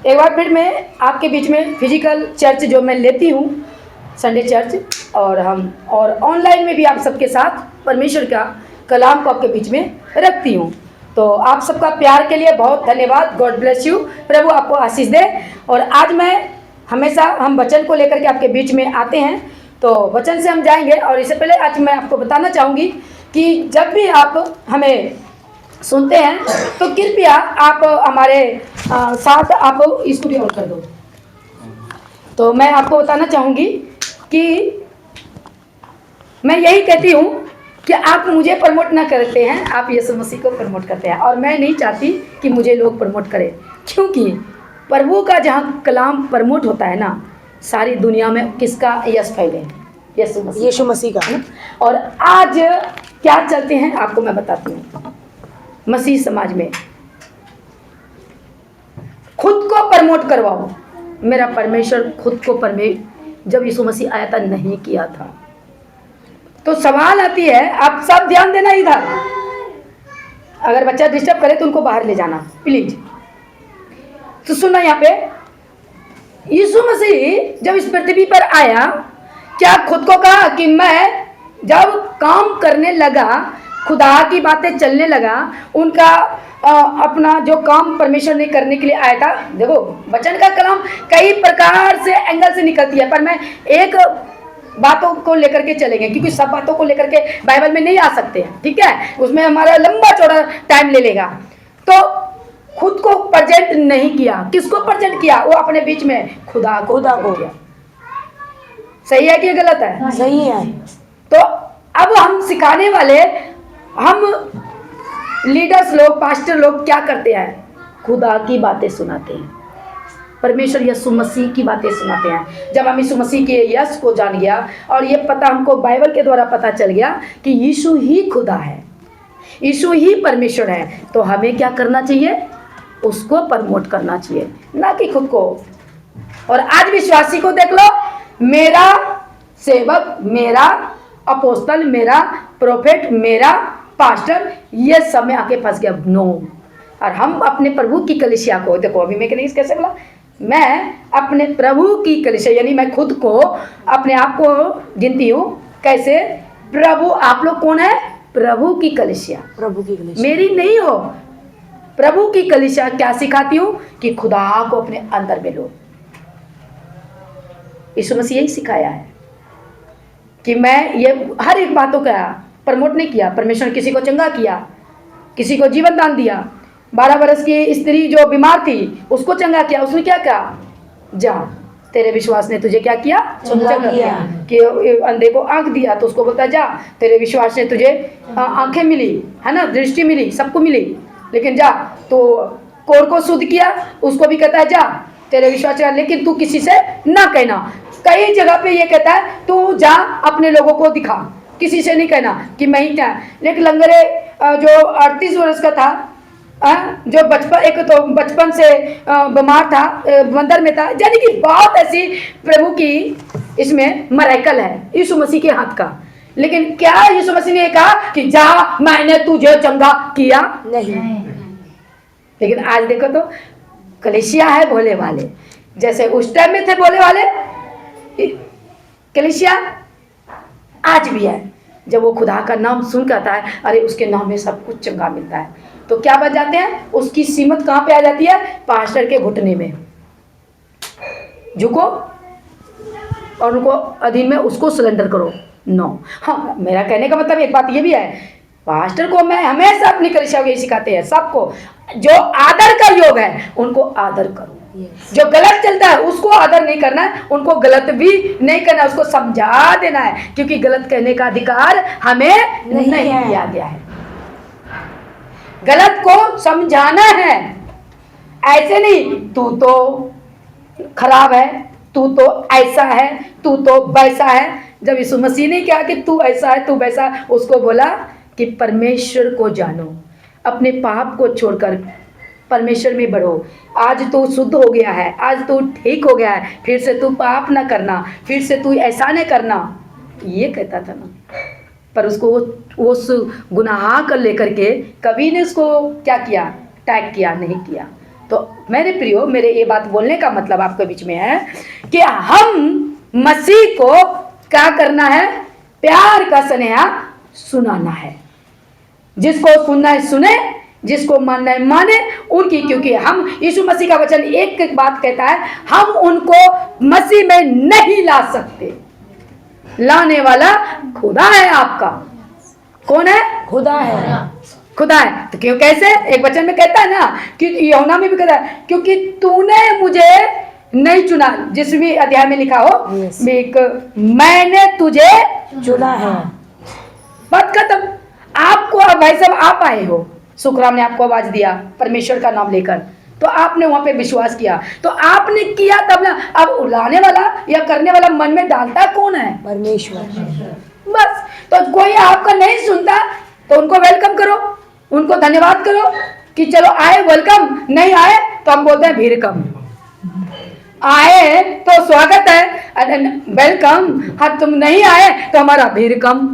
एक बार फिर मैं आपके बीच में फिजिकल चर्च जो मैं लेती हूँ, संडे चर्च, और ऑनलाइन में भी आप सबके साथ परमेश्वर का कलाम को आपके बीच में रखती हूँ। तो आप सबका प्यार के लिए बहुत धन्यवाद। God bless you. प्रभु आपको आशीष दे। और आज मैं हमेशा हम वचन को लेकर के आपके बीच में आते हैं, तो वचन से हम जाएंगे। और इससे पहले आज मैं आपको बताना चाहूँगी कि जब भी आप हमें सुनते हैं तो कृपया आप हमारे साथ आप स्टूडियो ऑन कर दो। तो मैं आपको बताना चाहूँगी कि मैं यही कहती हूँ कि आप मुझे प्रमोट ना करते हैं, आप यीशु मसीह को प्रमोट करते हैं। और मैं नहीं चाहती कि मुझे लोग प्रमोट करें, क्योंकि प्रभु का जहाँ कलाम प्रमोट होता है ना, सारी दुनिया में किसका यश फैले? यीशु मसीह का। और आज क्या चलते हैं आपको मैं बताती हूँ। मसीह समाज में खुद को प्रमोट करवाओ। मेरा परमेश्वर खुद को जब यीशु मसीह आया था नहीं किया था। तो सवाल आती है, आप सब ध्यान देना इधर। अगर बच्चा डिस्टर्ब करे तो उनको बाहर ले जाना प्लीज। तो सुनना, यहाँ पे यीशु मसीह जब इस पृथ्वी पर आया, क्या खुद को कहा कि मैं जब काम करने लगा, खुदा की बातें चलने लगा, उनका अपना जो काम परमेश्वर ने करने के लिए आया था। देखो, वचन का कलाम कई प्रकार से एंगल से निकलती है, पर मैं एक बातों को लेकर के चलेंगे, क्योंकि सब बातों को लेकर के बाइबल में नहीं आ सकते हैं, ठीक है? उसमें हमारा लंबा चौड़ा टाइम ले लेगा। तो खुद को प्रेजेंट नहीं किया। किसको प्रेजेंट किया? वो अपने बीच में खुदा को किया। सही है कि गलत है? सही है। तो अब हम सिखाने वाले, हम लीडर्स लोग, पास्टर लोग क्या करते हैं? खुदा की बातें सुनाते हैं, परमेश्वर यीशु मसीह की बातें सुनाते हैं। जब हम यीशु मसीह के यश को जान गया और ये पता हमको बाइबल के द्वारा पता चल गया कि यीशु ही खुदा है, यीशु ही परमेश्वर है, तो हमें क्या करना चाहिए? उसको प्रमोट करना चाहिए, ना कि खुद को। और आज विश्वासी को देख लो, मेरा सेवक, मेरा अपोस्तल, मेरा प्रोफेट, मेरा पास्टर, ये सब में आके फंस गया। नो। और हम अपने प्रभु की कलीसिया को देखो, अभी मैं कैसे बोला, मैं अपने प्रभु की कलीसिया, यानी मैं खुद को, अपने आप को गिनती हूँ कैसे? प्रभु। आप लोग कौन है? प्रभु की कलीसिया। प्रभु की कलीसिया मेरी नहीं हो, प्रभु की कलीसिया। क्या सिखाती हूँ? कि खुदा को अपने अंदर में लो। यीशु मसीह यही सिखाया है कि मैं ये हर एक बातों का प्रमोट नहीं किया। परमेश्वर ने किसी को चंगा किया, किसी को जीवन दान दिया। 12 वर्ष की स्त्री जो बीमार थी, उसको चंगा किया। उसने क्या कहा? जा, तेरे विश्वास ने तुझे क्या किया? चंगा किया। कि अंधे को आंख दिया, तो उसको बोलता जा, तेरे विश्वास ने तुझे आंखें मिली, है ना, दृष्टि मिली, सबको मिली। लेकिन जा, तो कोर को शुद्ध किया, उसको भी कहता है जा, तेरे विश्वास का, लेकिन तू किसी से ना कहना। कई जगह पे ये कहता है तू जा, अपने लोगों को दिखा, किसी से नहीं कहना कि मैं ही क्या। लेकिन लंगरे जो 38 वर्ष का था, जो बचपन से बीमार था, मंदिर में था, यानी कि बहुत ऐसी प्रभु की इसमें मराइकल है यीशु मसीह के हाथ का। लेकिन क्या यीशु मसीह ने कहा कि जा, मैंने तुझे चंगा किया? नहीं। लेकिन आज देखो तो कलीसिया है भोले वाले, जैसे उस टाइम में थे भोले वाले, कलीसिया आज भी है। जब वो खुदा का नाम सुन करता है, अरे उसके नाम में सब कुछ चंगा मिलता है, तो क्या बच जाते हैं? उसकी सीमत कहाँ पे आ जाती है? पास्टर के घुटने में झुको और उनको अधीन में उसको सरेंडर करो। नो। हाँ, मेरा कहने का मतलब एक बात ये भी है, पास्टर को मैं हमेशा अपनी कलीसिया को यही सिखाते हैं, सबको जो आदर का योग है उनको आदर करो। जो गलत चलता है उसको आदर नहीं करना है, उनको गलत भी नहीं करना, उसको समझा देना है, क्योंकि गलत कहने का अधिकार हमें नहीं दिया गया है। गलत को समझाना है, ऐसे नहीं तू तो खराब है, तू तो ऐसा है, तू तो वैसा है। जब यीशु मसीह ने कहा कि तू ऐसा है, तू वैसा, उसको बोला कि परमेश्वर को जानो, अपने पाप को छोड़कर परमेश्वर में बढ़ो। आज तू शुद्ध हो गया है, आज तू ठीक हो गया है, फिर से तू पाप ना करना, फिर से तू ऐसा नहीं करना, ये कहता था ना। पर उसको वो उस गुनाह कर लेकर के कभी ने उसको क्या किया? टैग किया नहीं किया। तो मेरे प्रियो, मेरे ये बात बोलने का मतलब आपके बीच में है कि हम मसीह को क्या करना है? प्यार का स्नेहा सुनाना है। जिसको सुनना है सुने, जिसको मानना है माने उनकी, क्योंकि हम यीशु मसीह का वचन एक बात कहता है, हम उनको मसीह में नहीं ला सकते। लाने वाला खुदा है आपका। कौन है? खुदा है। खुदा है। तो क्यों, कैसे? एक वचन में कहता है ना कि यूहन्ना में भी कहता है, क्योंकि तूने मुझे नहीं चुना, जिस भी अध्याय में लिखा हो, मैंने तुझे चुना है। बात खत्म। आपको, अब भाई साहब आप आए हो, सुखराम ने आपको आवाज दिया परमेश्वर का नाम लेकर, तो आपने वहां पे विश्वास किया, तो आपने किया तब ना। अब लाने वाला या करने वाला मन में डालता कौन है? परमेश्वर। बस। तो कोई आपका नहीं सुनता तो उनको वेलकम करो, उनको धन्यवाद करो कि चलो आए, वेलकम। नहीं आए तो हम बोलते हैं भीरकम। आए तो स्वागत है, वेलकम। हाँ, तुम नहीं आए तो हमारा भीरकम।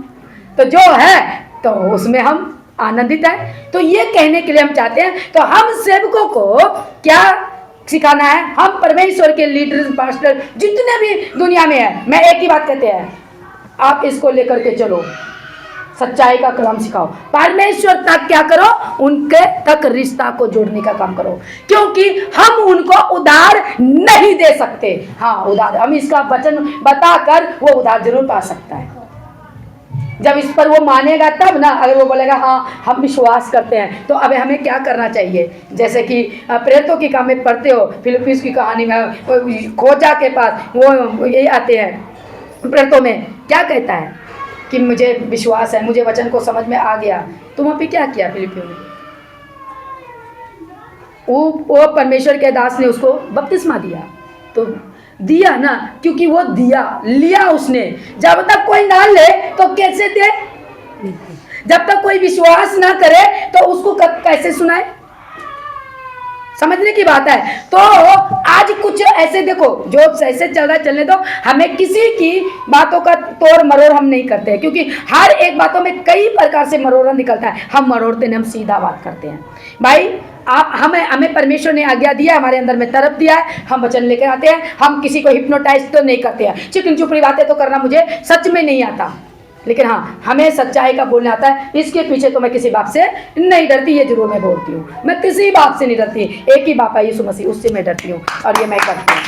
तो जो है तो उसमें हम आनंदित है। तो ये कहने के लिए हम चाहते हैं, तो हम सेवकों को क्या सिखाना है? हम परमेश्वर के लीडर, पास्टर जितने भी दुनिया में है, मैं एक ही बात कहते हैं, आप इसको लेकर के चलो, सच्चाई का कलाम सिखाओ। परमेश्वर तक क्या करो? उनके तक रिश्ता को जोड़ने का काम करो, क्योंकि हम उनको उधार नहीं दे सकते। हाँ, उधार हम इसका वचन बताकर वो उधार जरूर पा सकता है। जब इस पर वो मानेगा तब ना। अगर वो बोलेगा हाँ हम विश्वास करते हैं, तो अब हमें क्या करना चाहिए? जैसे कि प्रेरितों की काम में पढ़ते हो, फिलिप्पीस की कहानी में खोजा के पास वो ये आते हैं, प्रेरितों में क्या कहता है कि मुझे विश्वास है, मुझे वचन को समझ में आ गया। तो वहाँ पे क्या किया फिलिप्पियों में? वो परमेश्वर के दास ने उसको बपतिस्मा दिया। तो दिया ना, क्योंकि वो दिया, लिया उसने। जब तक कोई ना ले तो कैसे दे? जब तक कोई विश्वास ना करे तो उसको कैसे सुनाए? समझने की बात है। तो आज कुछ ऐसे देखो, जो ऐसे चल रहा है चलने दो, हमें किसी की बातों का तोड़ मरोड़ हम नहीं करते हैं, क्योंकि हर एक बातों में कई प्रकार से मरोड़ा निकलता है। हम मरोड़ते नहीं, हम सीधा बात करते हैं। भाई आप हमें परमेश्वर ने आज्ञा दिया, हमारे अंदर में तरफ दिया है, हम वचन लेकर आते हैं। हम किसी को हिप्नोटाइज तो नहीं करते हैं। चिकन चुपड़ी बातें तो करना मुझे सच में नहीं आता, लेकिन हाँ हमें सच्चाई का बोलना आता है। इसके पीछे तो मैं किसी बाप से नहीं डरती, ये जरूर मैं बोलती हूँ। मैं किसी बाप से नहीं डरती, एक ही बाप है यीशु मसीह, उससे मैं डरती हूँ और ये मैं करती हूँ।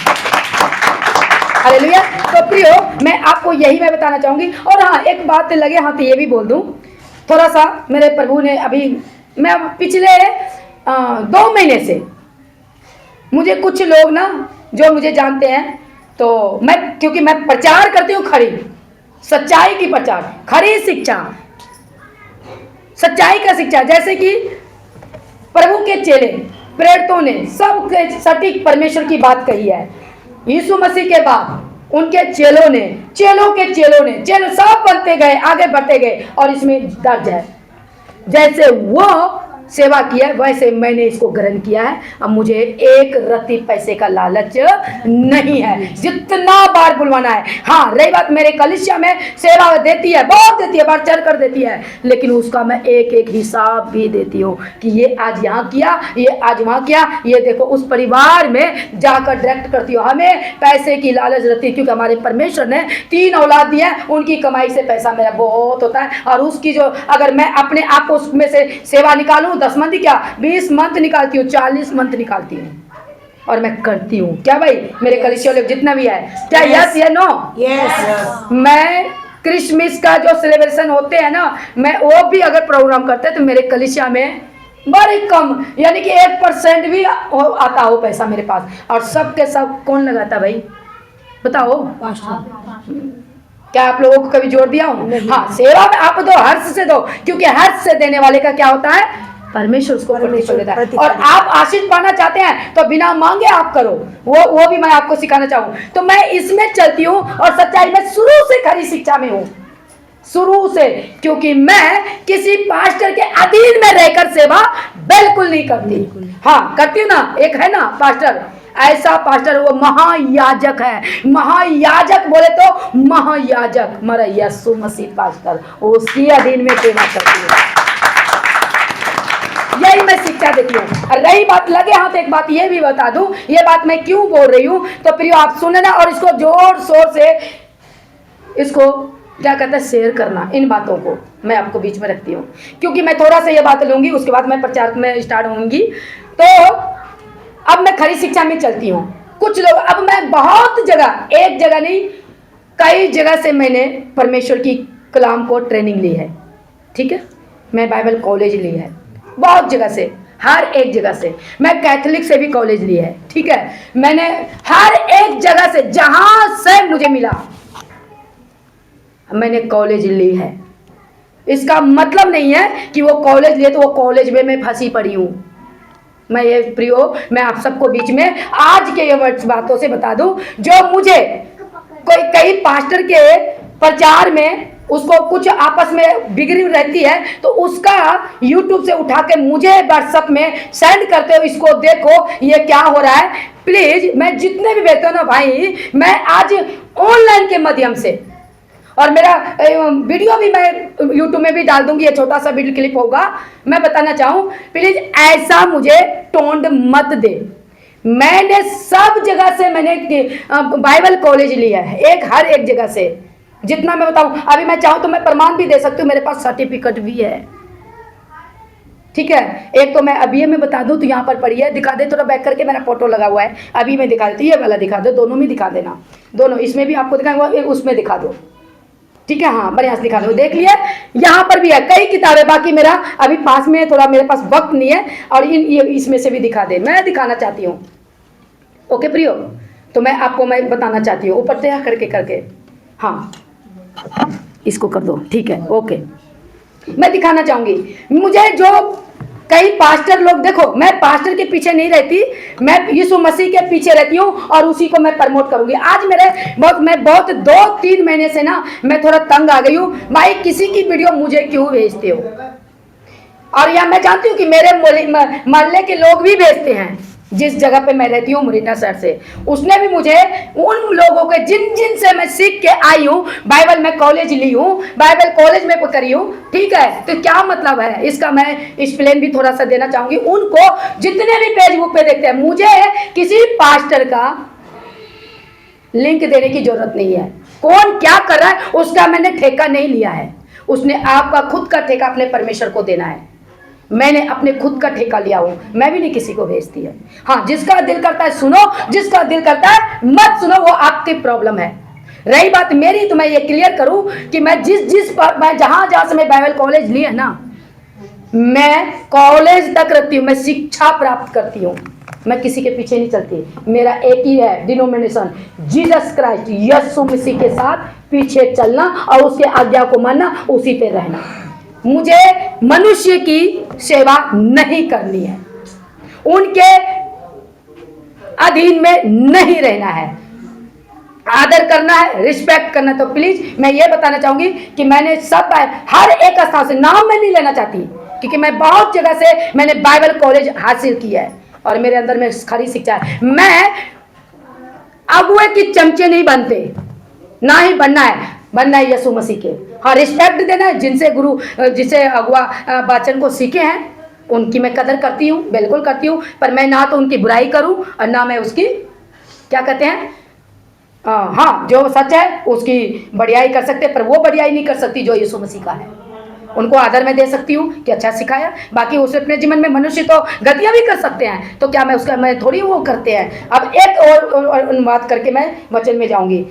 हालेलुया। तो प्रियो, मैं आपको यही मैं बताना चाहूँगी। और हाँ, एक बात लगे हाथ ये भी बोल दूँ, थोड़ा सा मेरे प्रभु ने अभी, मैं पिछले 2 महीने से मुझे कुछ लोग ना जो मुझे जानते हैं, तो मैं, क्योंकि मैं प्रचार करती हूँ खरी सच्चाई की प्रचार, खरी शिक्षा, सच्चाई का शिक्षा। जैसे कि प्रभु के चेले प्रेरितों ने सब सटीक परमेश्वर की बात कही है। यीशु मसीह के बाद उनके चेलों ने, चेलों सब बनते गए, आगे बढ़ते गए। और इसमें दर्ज है, जैसे वो सेवा किया है वैसे मैंने इसको ग्रहण किया है। अब मुझे एक रत्ती पैसे का लालच नहीं है, जितना बार बुलवाना है। हाँ, रही बात मेरे कलीसिया में सेवा देती है, बहुत देती है, बढ़ चढ़ कर देती है, लेकिन उसका मैं एक एक हिसाब भी देती हूँ कि ये आज यहाँ किया, ये आज वहाँ किया। ये देखो, उस परिवार में जाकर डायरेक्ट करती हूँ। हमें पैसे की लालच रहती है, क्योंकि हमारे परमेश्वर ने 3 औलाद दिए हैं, उनकी कमाई से पैसा मेरा बहुत होता है। और उसकी जो, अगर मैं अपने आप को उसमें से सेवा निकालूं, 10 मंथ क्या 20 मंथ निकालती हूँ, 40 मंथ निकालती हूँ, और मैं करती हूँ। क्या भाई मेरे कलीसिया लोग जितना भी है, क्या यस या नो? यस। मैं क्रिसमस का जो सेलिब्रेशन होते हैं ना, मैं वो भी अगर प्रोग्राम करते हैं तो मेरे कलीसिया में बड़े कम, यानी कि 1% भी आता हो पैसा मेरे पास। और सब के सब कौन लगाता भाई, बताओ? क्या आप लोगों को कभी जोर दिया हूँ? हाँ, सेवा में आप दो, हर्ष से दो, क्योंकि हर्ष से देने वाले का क्या होता है? परमेश्वर उसको प्रतिफल देता है। और आप आशीष पाना चाहते हैं तो बिना मांगे आप करो, वो भी मैं आपको सिखाना चाहूँ। तो मैं इसमें चलती हूँ, और सच्चाई में शुरू से खरी शिक्षा में हूँ, शुरू से। क्योंकि मैं किसी पास्टर के अधीन में रहकर सेवा बिल्कुल नहीं करती। हाँ, करती हूँ ना, एक है ना पास्टर, ऐसा पास्टर, वो महायाजक है। महायाजक बोले तो महायाजक मरा यीशु मसीह पास्टर, उसकी अधीन में सेवा करती है। यही मैं शिक्षा देती हूँ। और रही बात लगे हाथ, एक बात ये भी बता दूं, ये बात मैं क्यों बोल रही हूँ, तो प्रियो आप सुने ना, और इसको जोर शोर से इसको क्या कहते हैं शेयर करना। इन बातों को मैं आपको बीच में रखती हूँ, क्योंकि मैं थोड़ा सा ये बात लूंगी, उसके बाद मैं प्रचार में स्टार्ट होंगी। तो अब मैं खरी शिक्षा में चलती हूँ। कुछ लोग, अब मैं बहुत जगह, एक जगह नहीं कई जगह से मैंने परमेश्वर की कलाम को ट्रेनिंग ली है, ठीक है। मैं बाइबल कॉलेज ली है बहुत जगह से, हर एक जगह से। मैं कैथोलिक से भी कॉलेज ली है, ठीक है। मैंने हर एक जगह से जहां से मुझे मिला मैंने कॉलेज ली है। इसका मतलब नहीं है कि वो कॉलेज लिए तो वो कॉलेज में मैं फंसी पड़ी हूं। मैं ये प्रियो, मैं आप सबको बीच में आज के ये बातों से बता दूं, जो मुझे कोई कई पास्टर के प्रचार में उसको कुछ आपस में बिगड़ी रहती है, तो उसका YouTube से उठा के मुझे व्हाट्सएप में सेंड करते हो, इसको देखो ये क्या हो रहा है। प्लीज, मैं जितने भी भेजता हूँ ना भाई, मैं आज ऑनलाइन के माध्यम से, और मेरा वीडियो भी मैं YouTube में भी डाल दूंगी, ये छोटा सा वीडियो क्लिप होगा। मैं बताना चाहूँ, प्लीज ऐसा मुझे टोंड मत दे। मैंने सब जगह से मैंने बाइबल कॉलेज लिया है, हर एक जगह से, जितना मैं बताऊं। अभी मैं चाहूं तो मैं प्रमाण भी दे सकती हूँ, मेरे पास सर्टिफिकेट भी है, ठीक है। एक तो मैं अभी मैं बता दूं तो यहाँ पर पड़ी है, दिखा दे थोड़ा बैक करके, मेरा फोटो लगा हुआ है। अभी मैं दिखा देती, ये वाला दिखा दो, दोनों में दिखा देना, दोनों, इसमें भी आपको दिखाऊंगा, उसमें दिखा दो, ठीक है। हाँ, बढ़िया से दिखा दो, देख लिया। यहाँ पर भी है कई किताबें, बाकी मेरा अभी पास में थोड़ा मेरे पास वक्त नहीं है, और इसमें से भी दिखा दे, मैं दिखाना चाहती हूँ। ओके प्रियो, तो मैं आपको मैं बताना चाहती हूँ, ऊपर से करके हाँ इसको कर दो, ठीक है। ओके, मैं दिखाना चाहूंगी। मुझे जो कई पास्टर लोग, देखो मैं पास्टर के पीछे नहीं रहती, मैं यीशु मसीह के पीछे रहती हूँ, और उसी को मैं प्रमोट करूंगी। आज मैं बहुत 2-3 महीने से ना मैं थोड़ा तंग आ गई हूँ भाई, किसी की वीडियो मुझे क्यों भेजते हो। और यह मैं जानती हूँ कि मेरे मोहल्ले के लोग भी भेजते हैं, जिस जगह पे मैं रहती हूँ मुरीना शहर से, उसने भी मुझे, उन लोगों के जिन से मैं सीख के आई हूँ, बाइबल में कॉलेज ली हूँ, बाइबल कॉलेज में करी हूँ, ठीक है। तो क्या मतलब है इसका, मैं एक्सप्लेन भी थोड़ा सा देना चाहूंगी। उनको जितने भी फेसबुक पे देखते हैं, मुझे किसी पास्टर का लिंक देने की जरूरत नहीं है। कौन क्या कर रहा है उसका मैंने ठेका नहीं लिया है, उसने आपका खुद का ठेका अपने परमेश्वर को देना है। मैंने अपने खुद का ठेका लिया हूं, मैं भी नहीं किसी को भेजती है। हाँ, जिसका दिल करता है सुनो, जिसका दिल करता है मत सुनो, वो आपकी प्रॉब्लम है। रही बात मेरी, तो मैं ये क्लियर करूं कि मैं मैं जहां से मैं बाइबल कॉलेज ली है ना, मैं कॉलेज तक रखती हूँ, मैं शिक्षा प्राप्त करती हूँ, मैं किसी के पीछे नहीं चलती। मेरा एक ही है डिनोमिनेशन, जीसस क्राइस्ट, यीशु मसीह के साथ पीछे चलना और उसके आज्ञा को मानना, उसी पे रहना। मुझे मनुष्य की सेवा नहीं करनी है, उनके अधीन में नहीं रहना है, आदर करना है, रिस्पेक्ट करना। तो प्लीज मैं ये बताना चाहूंगी कि मैंने सब हर एक स्थान से, नाम मैं नहीं लेना चाहती, क्योंकि मैं बहुत जगह से मैंने बाइबल कॉलेज हासिल किया है, और मेरे अंदर में खरी शिक्षा है। मैं अगुए की चमचे नहीं बनते, ना ही बनना है यीशु मसीह के। हाँ, रिस्पेक्ट देना है, जिसे अगुआ वाचन को सीखे हैं, उनकी मैं कदर करती हूँ, बिल्कुल करती हूँ, पर मैं ना तो उनकी बुराई करूँ और ना मैं उसकी क्या कहते हैं, हाँ, जो सच है उसकी बढ़ियाई कर सकते, पर वो बढ़ियाई नहीं कर सकती जो यीशु मसीह का है। उनको आदर में दे सकती हूँ कि अच्छा सिखाया, बाकी उसे अपने जीवन में मनुष्य तो गलतियाँ भी कर सकते हैं, तो क्या मैं थोड़ी वो करते हैं। अब एक और बात करके मैं वचन में जाऊंगी।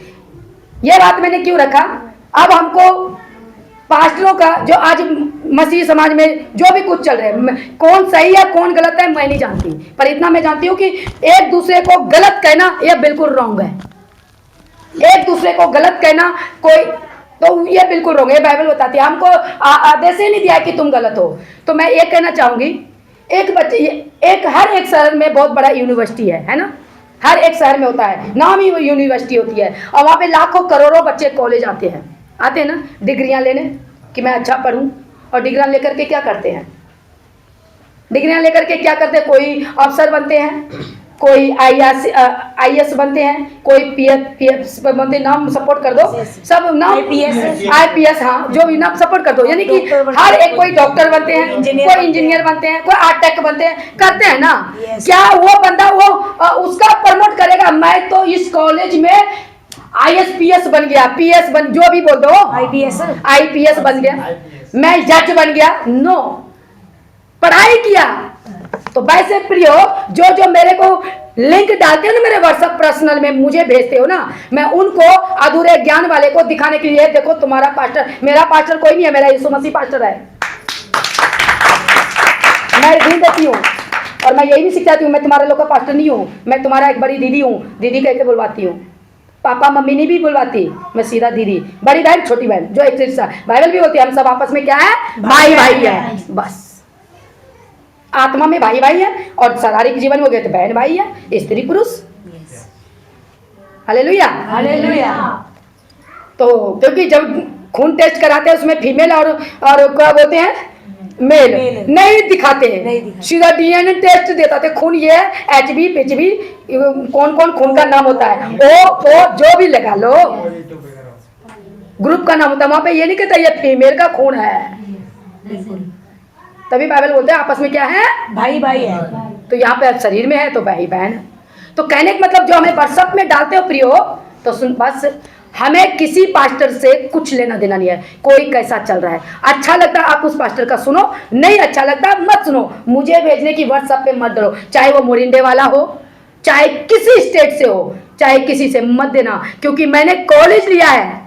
ये बात मैंने क्यों रखा, अब हमको पास्टरों का, जो आज मसीह समाज में जो भी कुछ चल रहा है, कौन सही है कौन गलत है मैं नहीं जानती, पर इतना मैं जानती हूँ कि एक दूसरे को गलत कहना यह बिल्कुल रॉन्ग है। एक दूसरे को गलत कहना कोई, तो ये बिल्कुल रॉन्ग है। बाइबल बताती है, हमको आदेश ही नहीं दिया कि तुम गलत हो। तो मैं ये कहना चाहूंगी, हर एक शहर में बहुत बड़ा यूनिवर्सिटी है ना, हर एक शहर में होता है, नाम ही वो यूनिवर्सिटी होती है, और वहाँ पे लाखों करोड़ों बच्चे कॉलेज आते हैं ना डिग्रियां लेने, कि मैं अच्छा पढ़ूं। और डिग्रियां लेकर के क्या करते हैं, डिग्रियां लेकर के क्या करते हैं, कोई अफसर बनते हैं, कोई IAS बनते हैं, कोई PF बनते हैं, नाम सपोर्ट कर दो, सब नाम IPS, हाँ जो भी नाम सपोर्ट कर दो, यानी कि हर एक कोई डॉक्टर बनते हैं, कोई इंजीनियर बनते हैं, कोई आर्टेक बनते हैं, करते हैं ना। क्या वो बंदा वो उसका प्रमोट करेगा? मैं तो इस कॉलेज में ISPS बन गया, PS बन, जो भी बोल दो, IPS बन गया, मैं जज बन गया, नो, पढ़ाई किया। तो वैसे प्रियो, जो मेरे को लिंक डालते हो ना मेरे व्हाट्सएप पर्सनल में, मुझे भेजते हो ना, मैं उनको अधूरे ज्ञान वाले को दिखाने के लिए, देखो तुम्हारा पास्टर, मेरा पास्टर कोई नहीं है, मेरा यीशु मसीह पास्टर है। मैं ढूंढ देती हूँ और मैं यही भी सिखाती हूँ, मैं तुम्हारे लोग का पास्टर नहीं हूँ, मैं तुम्हारा एक बड़ी दीदी हूँ, दीदी कह के बुलवाती हूँ, पापा मम्मी नहीं भी बुलवाती, मैं सीधा दीदी, बड़ी बहन छोटी बहन, जो एक रिश्ता, बाइबल भी होती है, हम सब आपस में क्या है, भाई भाई है, बस आत्मा में भाई भाई है, और शारीरिक जीवन में हो गए तो बहन भाई है, स्त्री पुरुष। Hallelujah hallelujah. तो क्योंकि जब खून टेस्ट कराते हैं उसमें फीमेल और क्या बोलते हैं, मेल नहीं दिखाते हैं, सीधा DNA टेस्ट देता थे, खून ये है, HB PHB, कौन कौन खून का नाम होता है, ओ जो भी लगा लो, ग्रुप का नाम होता है, वहां पे ये नहीं कहता ये फीमेल का खून है, तभी बाइबल बोलते हैं आपस में क्या है, भाई भाई है। तो यहाँ पे शरीर में है तो भाई बहन। तो कहने का मतलब जो हमें व्हाट्सएप में डालते हो प्रियो, तो सुन, बस हमें किसी पास्टर से कुछ लेना देना नहीं है, कोई कैसा चल रहा है, अच्छा लगता है आप उस पास्टर का सुनो, नहीं अच्छा लगता मत सुनो, मुझे भेजने की व्हाट्सएप पे मत डरो, चाहे वो मोरिंडे वाला हो, चाहे किसी स्टेट से हो, चाहे किसी से मत देना, क्योंकि मैंने कॉलेज लिया है,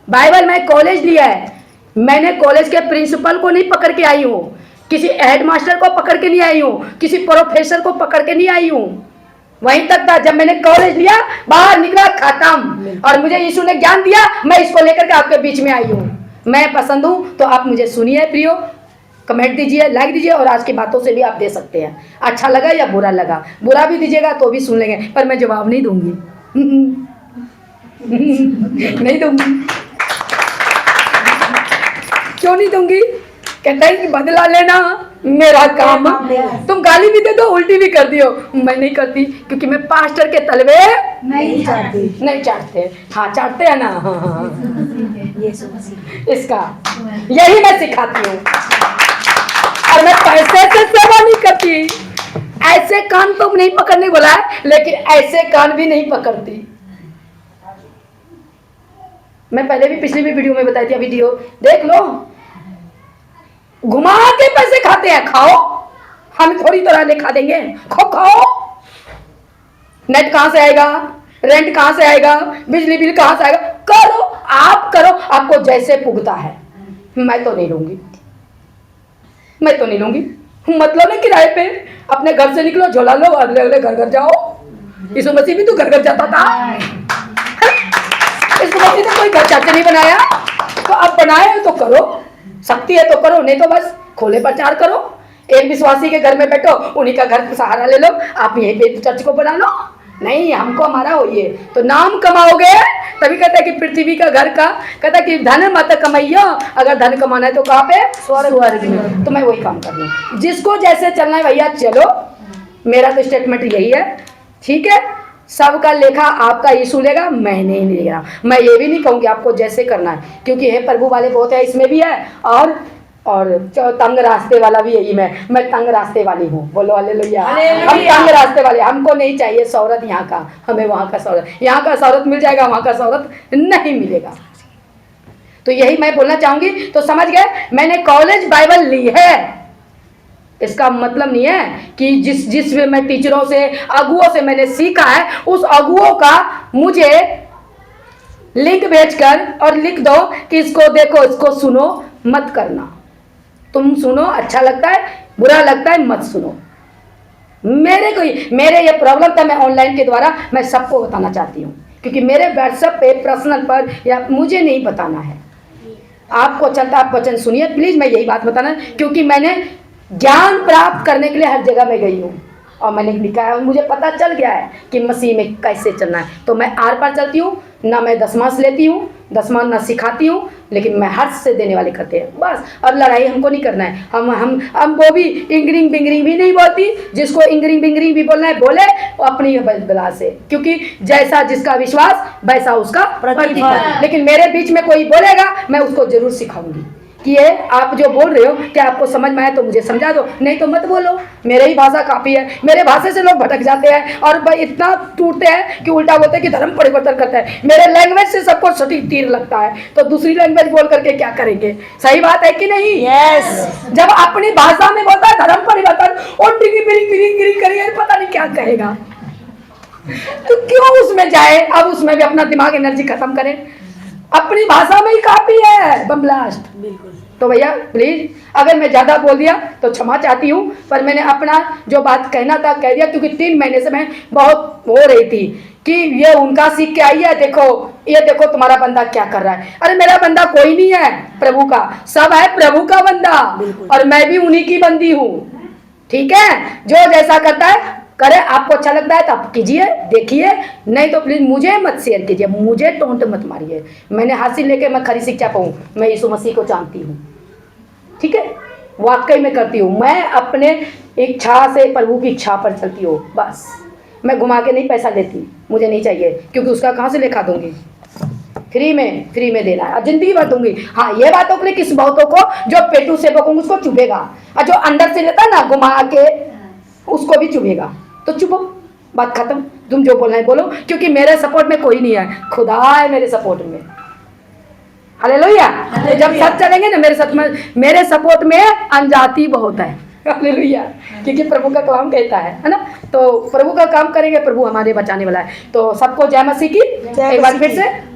बाइबल में कॉलेज लिया है, मैंने कॉलेज के प्रिंसिपल को नहीं पकड़ के आई हूँ, किसी हेडमास्टर को पकड़ के नहीं आई हूँ, किसी प्रोफेसर को पकड़ के नहीं आई हूँ, वहीं तक था। जब मैंने कॉलेज लिया, बाहर निकला, खत्म, और मुझे यीशु ने ज्ञान दिया, मैं इसको लेकर के आपके बीच में आई हूँ, मैं पसंद हूँ तो आप मुझे सुनिए प्रियो, कमेंट दीजिए, लाइक दीजिए, और आज की बातों से भी आप दे सकते हैं, अच्छा लगा या बुरा लगा, बुरा भी दीजिएगा तो भी सुन लेंगे, पर मैं जवाब नहीं दूंगी नहीं दूंगी। क्यों नहीं दूंगी? कहता है कि बदला लेना मेरा काम, तुम गाली भी दे दो, उल्टी भी कर दियो, मैं नहीं करती, क्योंकि मैं पास्टर के तलवे नहीं चाटते, हाँ चाटते हैं ना, हाँ। इसका यही मैं सिखाती हूँ, और मैं पैसे से सेवा नहीं करती, ऐसे कान तो नहीं पकड़ने बोला है, लेकिन ऐसे कान भी नहीं पकड़ती। मैं पहले भी पिछली भी वीडियो में बताई थी, वीडियो देख लो, घुमा के पैसे खाते हैं, खाओ, हम थोड़ी तरह ले खा देंगे, खाओ, नेट कहां से आएगा, रेंट कहां से आएगा, बिजली बिल कहां से आएगा, करो, आप करो, आपको जैसे पुगता है, मैं तो नहीं लूंगी, मैं तो नहीं लूंगी, मतलब नहीं किराए पे, अपने घर से निकलो, झोला लो, अगले अगले घर घर जाओ, यीशु मसीह भी तो घर घर जाता था, यीशु मसीह ने कोई घर चाचे नहीं बनाया, तो अब बनाए तो करो, शक्ति है तो करो, नहीं तो बस खोले प्रचार करो, एक विश्वासी के घर में बैठो, उन्हीं का घर सहारा ले लो, आप यहीं पे चर्च को बना लो, नहीं हमको हमारा होइए तो नाम कमाओगे, तभी कहता है कि पृथ्वी का घर का, कहता है कि धन मत कमाइयो, अगर धन कमाना है तो कहाँ पे, स्वर्ग में, तो मैं वही काम कर लूँ, जिसको जैसे चलना है भैया चलो, मेरा तो स्टेटमेंट यही है, ठीक है, सबका लेखा आपका यीशु लेगा, मैं नहीं लेगा, मैं ये भी नहीं कहूँगी आपको जैसे करना है, क्योंकि हे प्रभु वाले बहुत है, इसमें भी है, और तंग रास्ते वाला भी यही, मैं तंग रास्ते वाली हूँ, बोलो हालेलुया, हम तंग रास्ते वाले, हमको नहीं चाहिए शौहरत यहाँ का, हमें वहाँ का शौहरत, यहाँ का शौहरत मिल जाएगा, वहाँ का शौहरत नहीं मिलेगा, तो यही मैं बोलना चाहूँगी। तो समझ गए, मैंने कॉलेज बाइबल ली है, इसका मतलब नहीं है कि जिस मैं टीचरों से, अगुओं से मैंने सीखा है, उस अगुओं का मुझे लिंक भेजकर और लिख दो कि इसको देखो, इसको सुनो, मत करना, तुम सुनो, अच्छा लगता है, बुरा लगता है, मत सुनो। मेरे ये प्रॉब्लम था, मैं ऑनलाइन के द्वारा मैं सबको बताना चाहती हूँ, क्योंकि मेरे व्हाट्सएप पे पर्सनल पर या मुझे नहीं बताना है, आपको चलता, आप वचन सुनिए प्लीज, मैं यही बात बताना, क्योंकि मैंने ज्ञान प्राप्त करने के लिए हर जगह में गई हूँ, और मैंने लिखा है, मुझे पता चल गया है कि मसीह में कैसे चलना है, तो मैं आर पार चलती हूँ। ना मैं दसमांश लेती हूँ, दसमांश ना सिखाती हूँ, लेकिन मैं हर्ष से देने वाले करते हैं बस। और लड़ाई हमको नहीं करना है। हम वो भी इंगरिंग बिंगरिंग भी नहीं बोलती, जिसको इंगरिंग बिंगरिंग भी बोलना है बोले अपनी बला से, क्योंकि जैसा जिसका विश्वास वैसा उसका प्रतिफल। लेकिन मेरे बीच में कोई बोलेगा मैं उसको जरूर सिखाऊंगी कि ये आप जो बोल रहे हो क्या आपको समझ में आया तो मुझे समझा दो, नहीं तो मत बोलो। मेरे ही भाषा काफ़ी है। मेरे भाषा से लोग भटक जाते हैं और भाई इतना टूटते हैं कि उल्टा बोलते हैं कि धर्म परिवर्तन करता है। मेरे लैंग्वेज से सबको सटीक तीर लगता है, तो दूसरी लैंग्वेज बोल करके क्या करेंगे? सही बात है कि नहीं? यस। जब अपनी भाषा में बोलता है धर्म परिवर्तन और टिंगी बिरिंग बिरिंग बिरिंग करिए, पता नहीं क्या कहेगा, तो क्यों उसमें जाए? अब उसमें भी अपना दिमाग एनर्जी खत्म करें। अपनी भाषा में ही काफी है बम ब्लास्ट। बिल्कुल। तो भैया प्लीज, अगर मैं ज्यादा बोल दिया तो क्षमा चाहती हूँ, पर मैंने अपना जो बात कहना था कह दिया, क्योंकि 3 महीने से मैं बहुत हो रही थी कि ये उनका सीख के आई है, देखो ये देखो तुम्हारा बंदा क्या कर रहा है। अरे मेरा बंदा कोई नहीं है, प्रभु का सब है, प्रभु का बंदा, और मैं भी उन्हीं की बंदी हूँ। ठीक है, जो जैसा करता है करे, आपको अच्छा लगता है तो आप कीजिए, देखिए, नहीं तो प्लीज मुझे मत शेयर कीजिए, मुझे टोंट मत मारिए। मैंने हासिल लेके मैं खरी शिक्षा पाऊँ, मैं यीशु मसीह को जानती हूँ। ठीक है, वाकई में करती हूँ, मैं अपने इच्छा से प्रभु की इच्छा पर चलती हूँ बस। मैं घुमा के नहीं पैसा लेती, मुझे नहीं चाहिए, क्योंकि उसका कहाँ से लेखा दूंगी? फ्री में देना है, जिंदगी भर दूंगी। हाँ, ये बातों के लिए किस बहुतों को जो पेटू से बकूंगी उसको चुभेगा, और जो अंदर से लेता ना घुमा के उसको भी चुभेगा। तो चुपो, बात खत्म। तुम जो बोलना है बोलो, क्योंकि मेरे सपोर्ट में कोई नहीं है, खुदा है मेरे सपोर्ट में। हालेलुया। तो जब साथ चलेंगे ना मेरे सपोर्ट में अनजाति बहुत है। हालेलुया, क्योंकि प्रभु का काम कहता है ना, तो प्रभु का काम करेंगे, प्रभु हमारे बचाने वाला है। तो सबको जय मसीह की एक बार फिर से।